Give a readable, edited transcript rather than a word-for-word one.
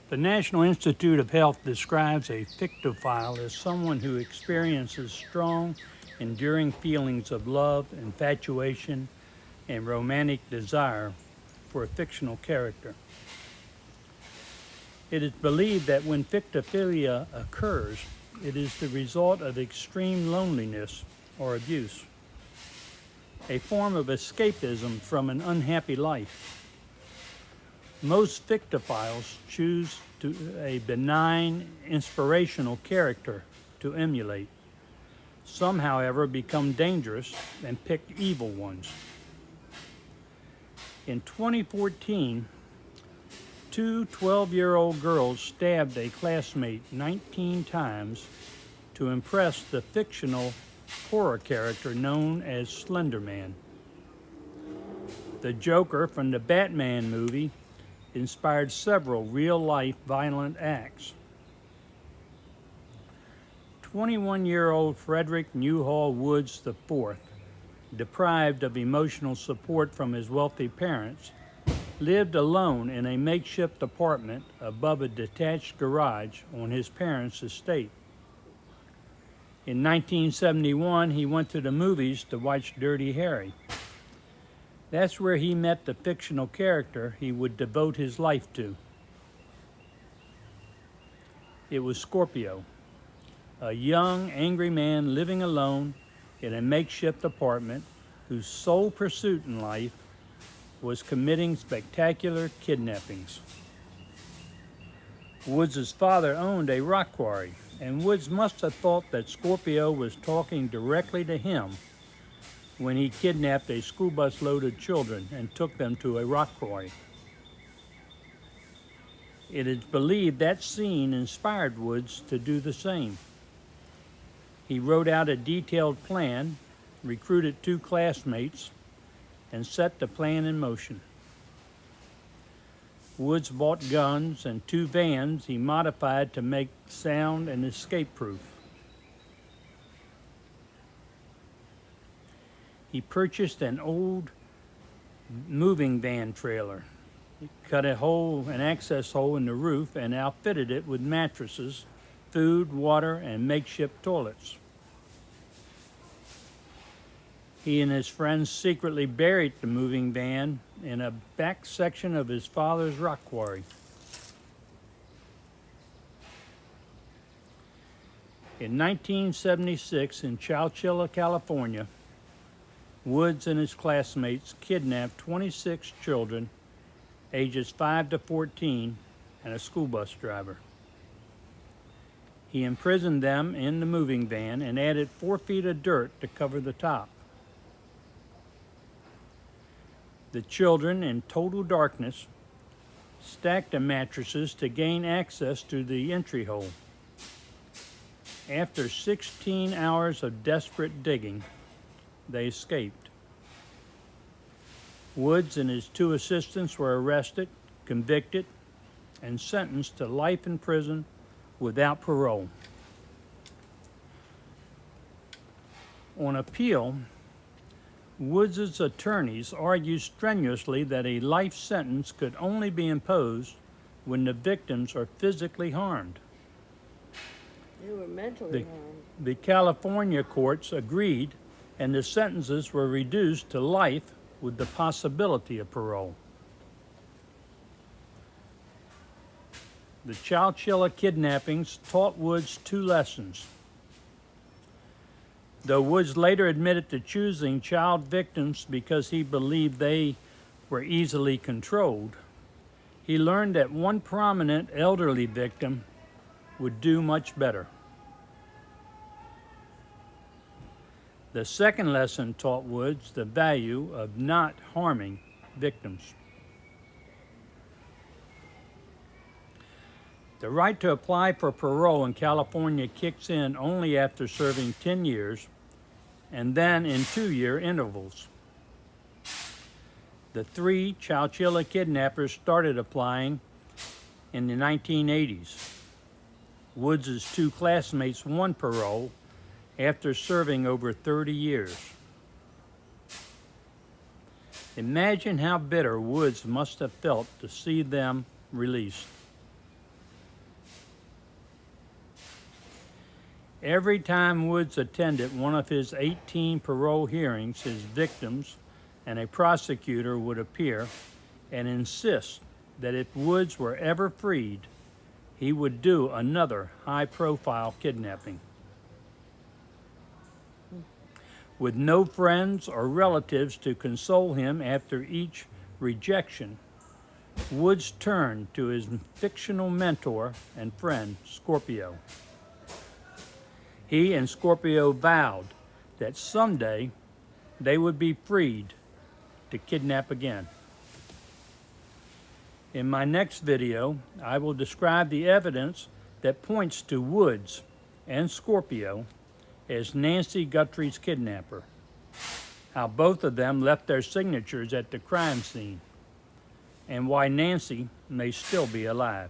The National Institute of Health describes a fictophile as someone who experiences strong, enduring feelings of love, infatuation, and romantic desire for a fictional character. It is believed that when fictophilia occurs, it is the result of extreme loneliness or abuse, a form of escapism from an unhappy life. Most fictophiles choose a benign, inspirational character to emulate. Some, however, become dangerous and pick evil ones. In 2014, two 12-year-old girls stabbed a classmate 19 times to impress the fictional horror character known as Slender Man. The Joker from the Batman movie inspired several real-life violent acts. 21-year-old Frederick Newhall Woods IV, deprived of emotional support from his wealthy parents, lived alone in a makeshift apartment above a detached garage on his parents' estate. In 1971, he went to the movies to watch Dirty Harry. That's where he met the fictional character he would devote his life to. It was Scorpio, a young, angry man living alone in a makeshift apartment whose sole pursuit in life was committing spectacular kidnappings. Woods' father owned a rock quarry, and Woods must have thought that Scorpio was talking directly to him when he kidnapped a school bus load of children and took them to a rock quarry. It is believed that scene inspired Woods to do the same. He wrote out a detailed plan, recruited two classmates, and set the plan in motion. Woods bought guns and two vans he modified to make sound and escape-proof. He purchased an old moving van trailer. He cut an access hole in the roof, and outfitted it with mattresses, food, water, and makeshift toilets. He and his friends secretly buried the moving van in a back section of his father's rock quarry. In 1976, in Chowchilla, California, Woods and his classmates kidnapped 26 children, ages 5 to 14, and a school bus driver. He imprisoned them in the moving van and added 4 feet of dirt to cover the top. The children, in total darkness, stacked the mattresses to gain access to the entry hole. After 16 hours of desperate digging, they escaped. Woods and his 2 assistants were arrested, convicted, and sentenced to life in prison without parole. On appeal, Woods' attorneys argued strenuously that a life sentence could only be imposed when the victims are physically harmed. They were mentally harmed. The California courts agreed, and the sentences were reduced to life with the possibility of parole. The Chowchilla kidnappings taught Woods 2 lessons. Though Woods later admitted to choosing child victims because he believed they were easily controlled, he learned that one prominent elderly victim would do much better. The second lesson taught Woods the value of not harming victims. The right to apply for parole in California kicks in only after serving 10 years, and then in 2-year intervals. The 3 Chowchilla kidnappers started applying in the 1980s. Woods' 2 classmates won parole after serving over 30 years. Imagine how bitter Woods must have felt to see them released. Every time Woods attended one of his 18 parole hearings, his victims and a prosecutor would appear and insist that if Woods were ever freed, he would do another high-profile kidnapping. With no friends or relatives to console him after each rejection, Woods turned to his fictional mentor and friend, Scorpio. He and Scorpio vowed that someday they would be freed to kidnap again. In my next video, I will describe the evidence that points to Woods and Scorpio as Nancy Guthrie's kidnapper, how both of them left their signatures at the crime scene, and why Nancy may still be alive.